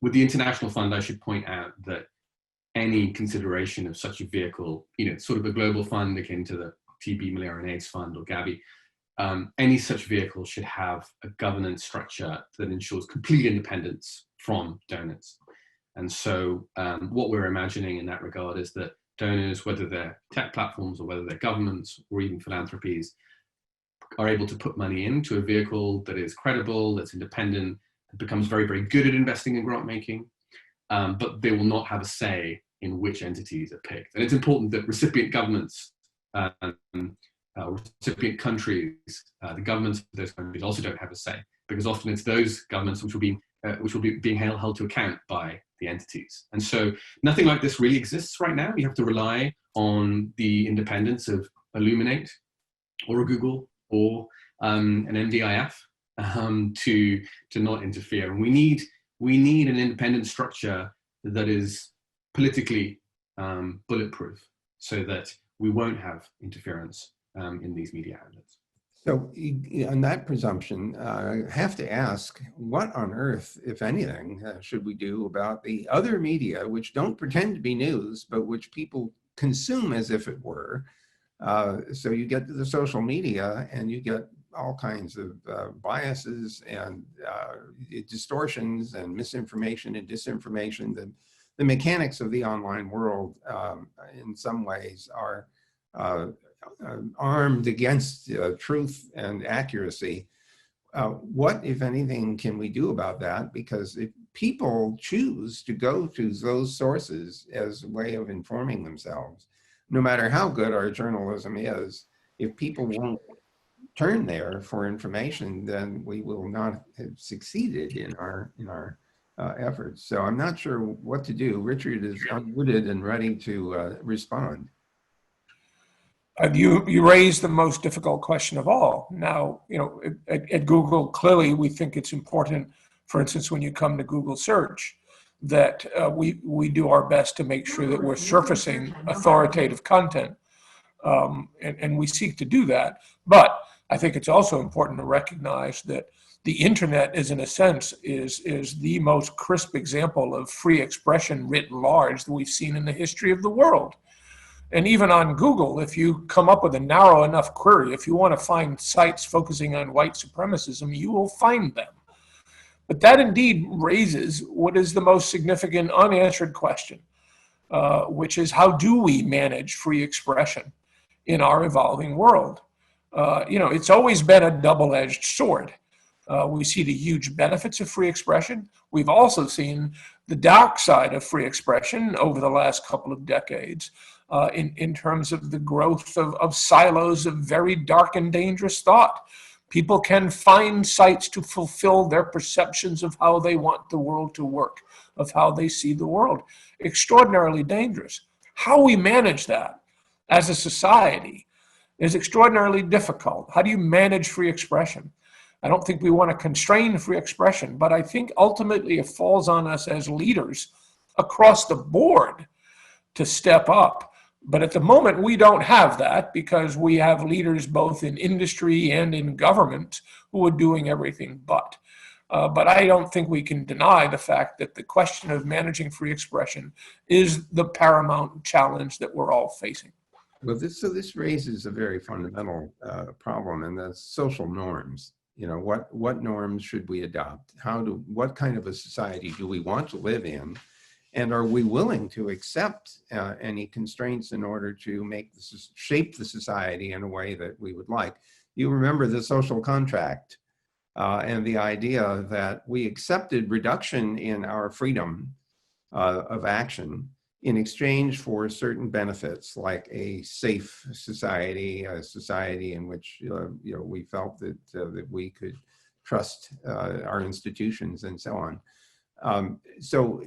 With the International Fund, I should point out that any consideration of such a vehicle, sort of a global fund akin to the TB Malaria and AIDS Fund or Gavi, any such vehicle should have a governance structure that ensures complete independence from donors. And so what we're imagining in that regard is that donors, whether they're tech platforms or whether they're governments or even philanthropies, are able to put money into a vehicle that is credible, that's independent, that becomes very, very good at investing in grant making, but they will not have a say in which entities are picked. And it's important that recipient governments, recipient countries, the governments of those countries also don't have a say, because often it's those governments which will be being held to account by the entities. And so nothing like this really exists right now. You have to rely on the independence of a Luminate or a Google or an MDIF to not interfere. And we need we need an independent structure that is politically bulletproof so that we won't have interference in these media outlets. So on that presumption, I have to ask, what on earth, if anything, should we do about the other media, which don't pretend to be news, but which people consume as if it were? So you get to the social media and you get all kinds of biases and distortions and misinformation and disinformation. The mechanics of the online world in some ways are armed against truth and accuracy. What, if anything, can we do about that? Because if people choose to go to those sources as a way of informing themselves, no matter how good our journalism is, if people won't turn there for information, then we will not have succeeded in our efforts. So I'm not sure what to do. Richard is unmuted and ready to respond. You raised the most difficult question of all. Now, at Google, clearly we think it's important, for instance, when you come to Google search, that we do our best to make sure that we're surfacing authoritative content. And we seek to do that. But I think it's also important to recognize that the internet is, in a sense, is the most crisp example of free expression writ large that we've seen in the history of the world. And even on Google, if you come up with a narrow enough query, if you want to find sites focusing on white supremacism, you will find them. But that indeed raises what is the most significant unanswered question, which is, how do we manage free expression in our evolving world? It's always been a double-edged sword. We see the huge benefits of free expression. We've also seen the dark side of free expression over the last couple of decades in terms of the growth of silos of very dark and dangerous thought. People can find sites to fulfill their perceptions of how they want the world to work, of how they see the world. Extraordinarily dangerous. How we manage that as a society is extraordinarily difficult. How do you manage free expression? I don't think we want to constrain free expression, but I think ultimately it falls on us as leaders across the board to step up. But at the moment, we don't have that because we have leaders both in industry and in government who are doing everything but. But I don't think we can deny the fact that the question of managing free expression is the paramount challenge that we're all facing. Well, this raises a very fundamental problem, and that's social norms. What norms should we adopt? What kind of a society do we want to live in? And are we willing to accept any constraints in order to shape the society in a way that we would like? You remember the social contract and the idea that we accepted reduction in our freedom of action in exchange for certain benefits, like a safe society, a society in which we felt that we could trust our institutions and so on. So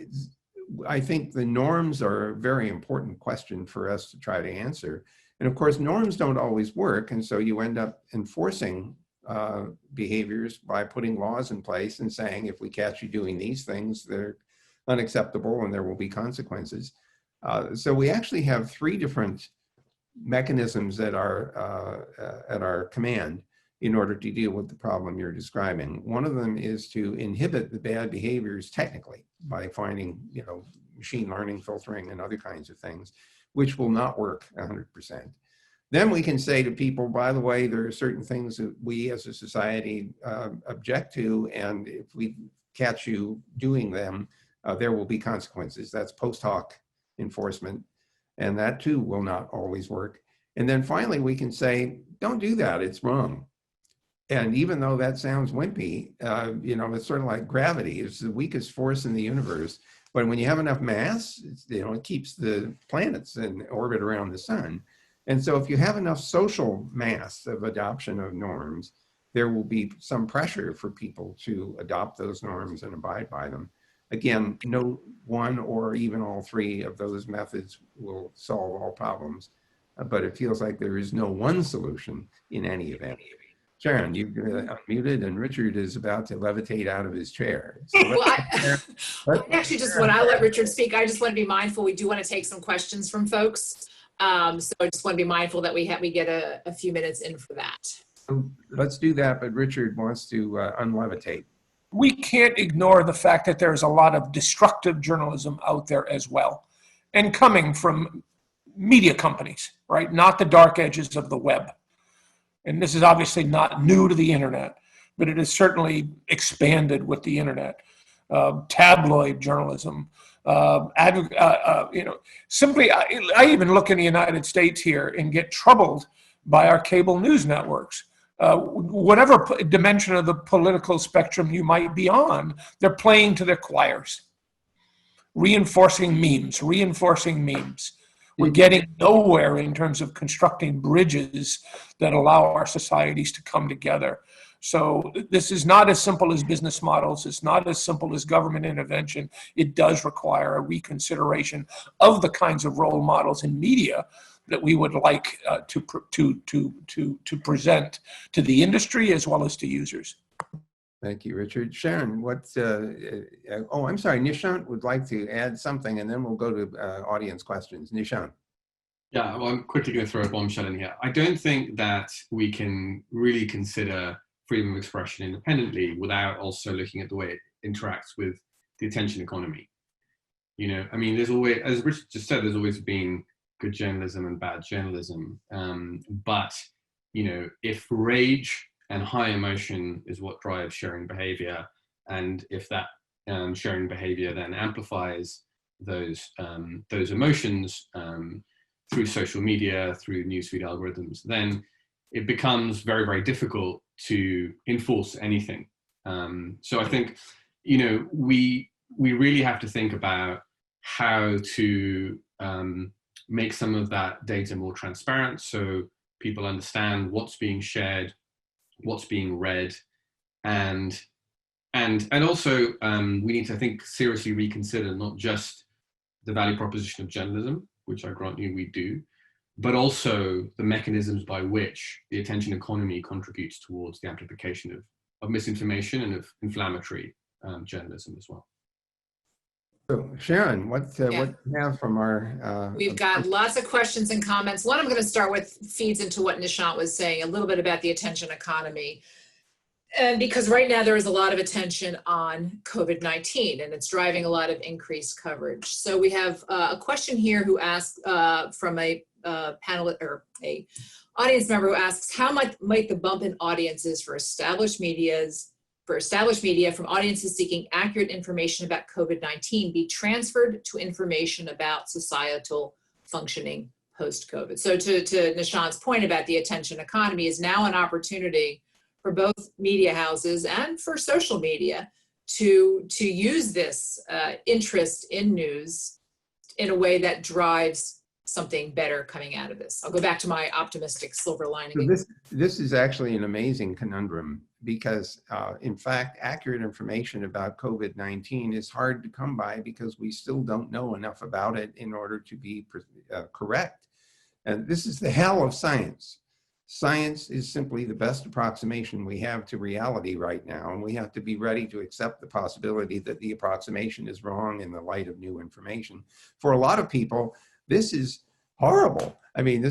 I think the norms are a very important question for us to try to answer. And of course, norms don't always work. And so you end up enforcing behaviors by putting laws in place and saying, if we catch you doing these things, they're unacceptable and there will be consequences. So we actually have three different mechanisms at our command in order to deal with the problem you're describing. One of them is to inhibit the bad behaviors technically by finding, machine learning, filtering, and other kinds of things, which will not work 100%. Then we can say to people, by the way, there are certain things that we as a society object to, and if we catch you doing them, there will be consequences. That's post hoc enforcement, and that too will not always work. And then finally, we can say, don't do that, it's wrong. And even though that sounds wimpy, it's sort of like gravity. It's the weakest force in the universe. But when you have enough mass, it keeps the planets in orbit around the sun. And so if you have enough social mass of adoption of norms, there will be some pressure for people to adopt those norms and abide by them. Again, no one or even all three of those methods will solve all problems, but it feels like there is no one solution in any event. Sharon, you've unmuted, and Richard is about to levitate out of his chair. So Well, I actually just, when I let Richard speak, I just want to be mindful. We do want to take some questions from folks. So I just want to be mindful that we get a few minutes in for that. let's do that, but Richard wants to unlevitate. We can't ignore the fact that there's a lot of destructive journalism out there as well, and coming from media companies, right? Not the dark edges of the web. And this is obviously not new to the internet, but it has certainly expanded with the internet. Tabloid journalism, simply, I even look in the United States here and get troubled by our cable news networks. Whatever dimension of the political spectrum you might be on, they're playing to their choirs, reinforcing memes. We're getting nowhere in terms of constructing bridges that allow our societies to come together. So this is not as simple as business models. It's not as simple as government intervention. It does require a reconsideration of the kinds of role models in media that we would like to present to the industry as well as to users. Thank you, Richard. Sharon, what, oh, I'm sorry, Nishant would like to add something, and then we'll go to audience questions. Nishant. Yeah, well, I'm quickly going to throw a bombshell in here. I don't think that we can really consider freedom of expression independently without also looking at the way it interacts with the attention economy. You know, I mean, there's always, as Richard just said, there's always been good journalism and bad journalism. But, you know, if rage and high emotion is what drives sharing behavior, and if that sharing behavior then amplifies those emotions through social media, through newsfeed algorithms, then it becomes very, very difficult to enforce anything. So I think, you know, we really have to think about how to make some of that data more transparent so people understand what's being shared, what's being read, and also we need to, I think, seriously reconsider not just the value proposition of journalism, which I grant you we do, but also the mechanisms by which the attention economy contributes towards the amplification of misinformation and of inflammatory journalism as well. So Sharon, what do you have from our... We've got lots of questions and comments. One I'm going to start with feeds into what Nishant was saying, a little bit about the attention economy. And because right now there is a lot of attention on COVID-19 and it's driving a lot of increased coverage. So we have a question here who asked from a panelist or a audience member who asks, how might the bump in audiences for established media from audiences seeking accurate information about COVID-19 be transferred to information about societal functioning post-COVID? So to Nishant's point about the attention economy is now an opportunity for both media houses and for social media to use this interest in news in a way that drives something better coming out of this. I'll go back to my optimistic silver lining. So this is actually an amazing conundrum because, in fact, accurate information about COVID-19 is hard to come by because we still don't know enough about it in order to be correct. And this is the hell of science. Science is simply the best approximation we have to reality right now, and we have to be ready to accept the possibility that the approximation is wrong in the light of new information. For a lot of people, this is horrible. I mean,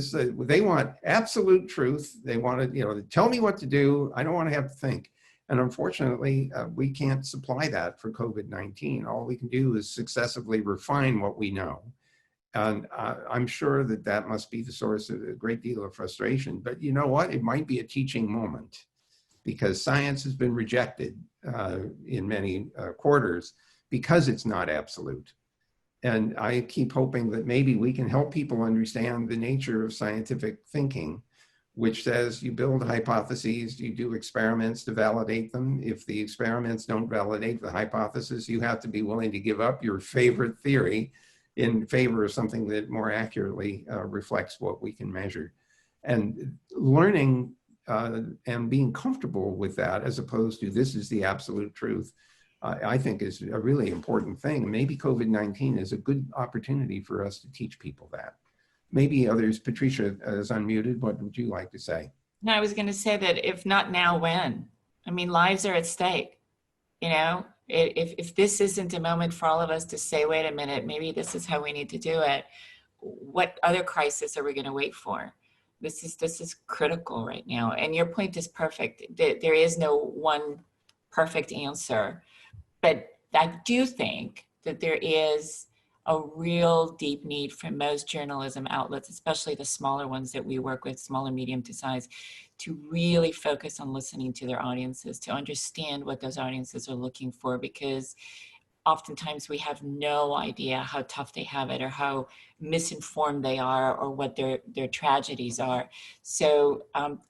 they want absolute truth. They want to, tell me what to do. I don't want to have to think. And unfortunately, we can't supply that for COVID-19. All we can do is successively refine what we know. And I'm sure that must be the source of a great deal of frustration. But you know what? It might be a teaching moment because science has been rejected in many quarters because it's not absolute. And I keep hoping that maybe we can help people understand the nature of scientific thinking, which says you build hypotheses, you do experiments to validate them. If the experiments don't validate the hypothesis, you have to be willing to give up your favorite theory in favor of something that more accurately reflects what we can measure. And learning and being comfortable with that as opposed to this is the absolute truth, I think is a really important thing. Maybe COVID-19 is a good opportunity for us to teach people that. Maybe others. Patricia is unmuted. What would you like to say? No, I was going to say that if not now, when? I mean, lives are at stake. You know, if this isn't a moment for all of us to say, wait a minute, maybe this is how we need to do it, what other crisis are we going to wait for? This is critical right now. And your point is perfect. There is no one perfect answer. But I do think that there is a real deep need for most journalism outlets, especially the smaller ones that we work with, small and medium to size, to really focus on listening to their audiences, to understand what those audiences are looking for, because oftentimes we have no idea how tough they have it or how misinformed they are or what their tragedies are. So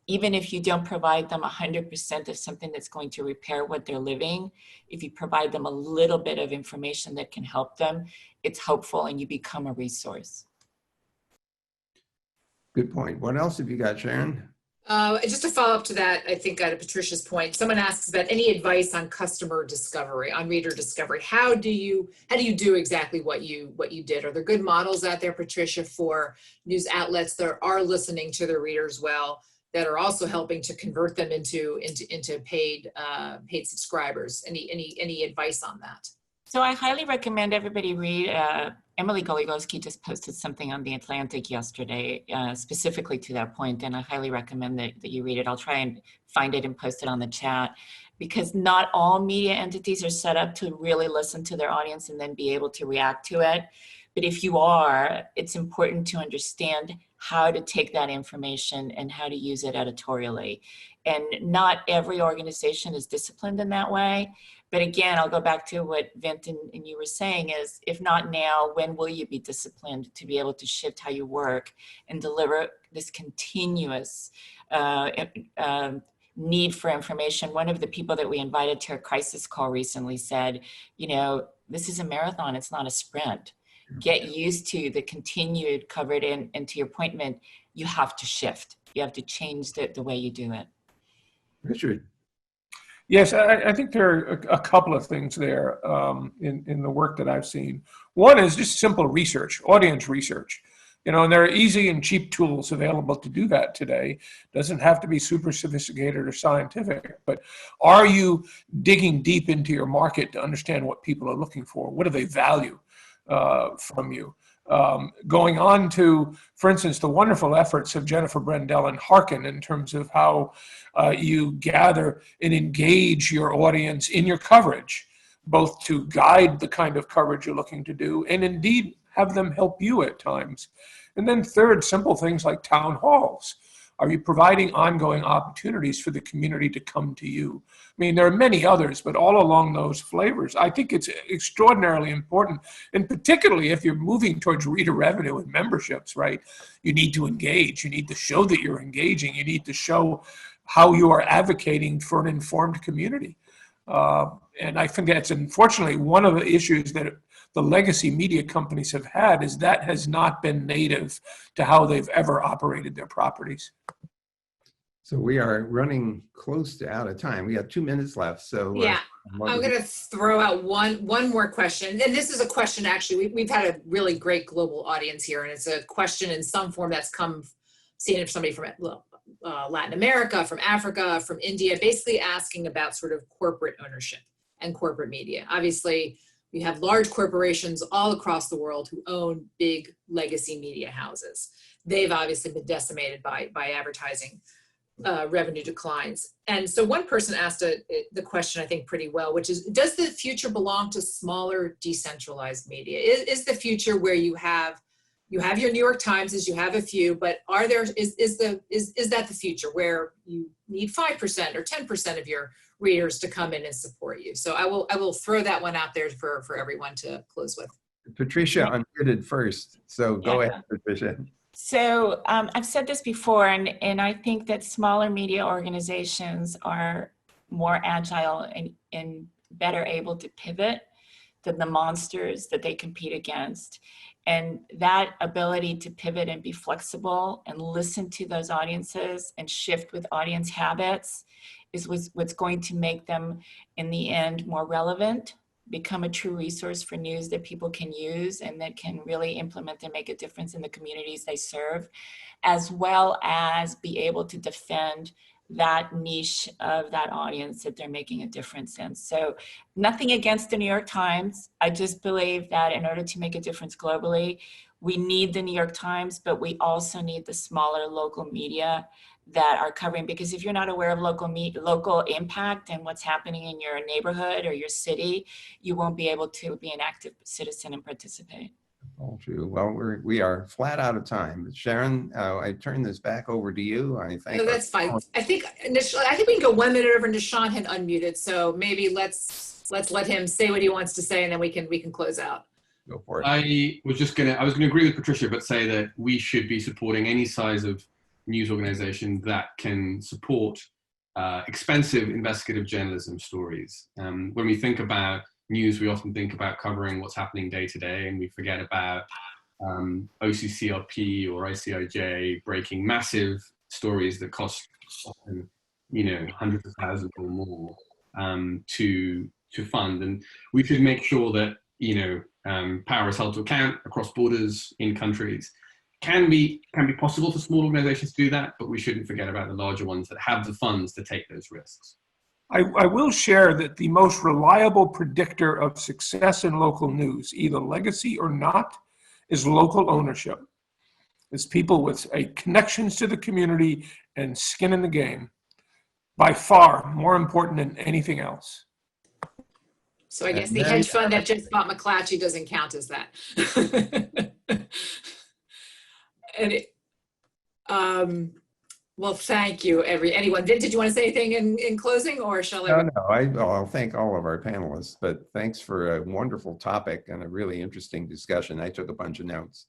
even if you don't provide them 100% of something that's going to repair what they're living, if you provide them a little bit of information that can help them, it's hopeful and you become a resource. Good point. What else have you got, Sharon? Just to follow up to that, I think out of Patricia's point, someone asks about any advice on customer discovery, on reader discovery. How do you do exactly what you did? Are there good models out there, Patricia, for news outlets that are listening to their readers well, that are also helping to convert them into paid subscribers? Any advice on that? So I highly recommend everybody read, Emily Goligoski just posted something on The Atlantic yesterday, specifically to that point, and I highly recommend that you read it. I'll try and find it and post it on the chat, because not all media entities are set up to really listen to their audience and then be able to react to it. But if you are, it's important to understand how to take that information and how to use it editorially. And not every organization is disciplined in that way. But again, I'll go back to what Vint and you were saying is, if not now, when will you be disciplined to be able to shift how you work and deliver this continuous need for information? One of the people that we invited to a crisis call recently said, you know, this is a marathon, it's not a sprint. Get used to the continued covered and to your point, Mint, you have to shift. You have to change the way you do it. Richard. Yes, I think there are a couple of things there in the work that I've seen. One is just simple research, audience research. You know, and there are easy and cheap tools available to do that today. Doesn't have to be super sophisticated or scientific, but are you digging deep into your market to understand what people are looking for? What do they value from you? Going on to, for instance, the wonderful efforts of Jennifer Brendel and Harkin in terms of how you gather and engage your audience in your coverage, both to guide the kind of coverage you're looking to do and indeed have them help you at times. And then third, simple things like town halls. Are you providing ongoing opportunities for the community to come to you? I mean, there are many others, but all along those flavors, I think it's extraordinarily important. And particularly if you're moving towards reader revenue and memberships, right? You need to engage. You need to show that you're engaging. You need to show how you are advocating for an informed community. And I think that's unfortunately one of the issues that the legacy media companies have had, is that has not been native to how they've ever operated their properties. So we are running close to out of time. We have 2 minutes left. So yeah, I'm going to throw out one more question. And this is a question, actually, we've had a really great global audience here. And it's a question in some form that's seen from somebody from Latin America, from Africa, from India, basically asking about sort of corporate ownership and corporate media. Obviously, we have large corporations all across the world who own big legacy media houses. They've obviously been decimated by advertising revenue declines. And so one person asked the question, I think, pretty well, which is, does the future belong to smaller, decentralized media? Is the future where you have your New York Times, as you have a few, but is that the future where you need 5% or 10% of your readers to come in and support you? So I will throw that one out there for everyone to close with. Patricia unmuted first, so go ahead, Patricia. So I've said this before, and I think that smaller media organizations are more agile and better able to pivot than the monsters that they compete against. And that ability to pivot and be flexible and listen to those audiences and shift with audience habits is what's going to make them, in the end, more relevant become a true resource for news that people can use and that can really implement and make a difference in the communities they serve, as well as be able to defend that niche of that audience that they're making a difference in. So nothing against the New York Times. I just believe that in order to make a difference globally, we need the New York Times, but we also need the smaller local media that are covering, because if you're not aware of local impact and what's happening in your neighborhood or your city, you won't be able to be an active citizen and participate. All true. Well, we are flat out of time. But Sharon, I turn this back over to you. I thank. No, that's fine. I think we can go 1 minute over. Nishan had unmuted, so maybe let's let him say what he wants to say, and then we can close out. Go for it. I was gonna agree with Patricia, but say that we should be supporting any size of news organization that can support expensive investigative journalism stories. When we think about news, we often think about covering what's happening day to day, and we forget about OCCRP or ICIJ breaking massive stories that cost often, hundreds of thousands or more to fund. And we should make sure that power is held to account across borders in countries. Can be possible for small organizations to do that, but we shouldn't forget about the larger ones that have the funds to take those risks. I will share that the most reliable predictor of success in local news, either legacy or not, is local ownership. It's people with connections to the community and skin in the game, by far more important than anything else. So I guess the hedge fund that just bought McClatchy doesn't count as that. And well, thank you, anyone. Vint, did you want to say anything in closing, or shall I? No, I'll thank all of our panelists, but thanks for a wonderful topic and a really interesting discussion. I took a bunch of notes.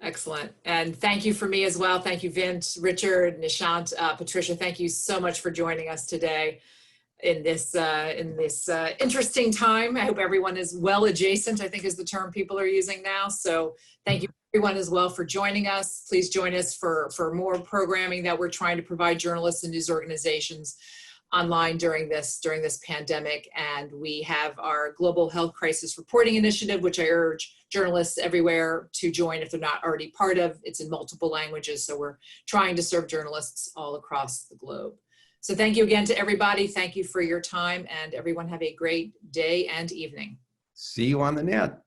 Excellent. And thank you for me as well. Thank you, Vint, Richard, Nishant, Patricia. Thank you so much for joining us today in this interesting time. I hope everyone is well adjacent, I think is the term people are using now. So thank you everyone as well for joining us. Please join us for more programming that we're trying to provide journalists and news organizations online during this pandemic. And we have our Global Health Crisis Reporting Initiative, which I urge journalists everywhere to join if they're not already part of. It's in multiple languages, so we're trying to serve journalists all across the globe. So thank you again to everybody. Thank you for your time, and everyone have a great day and evening. See you on the net.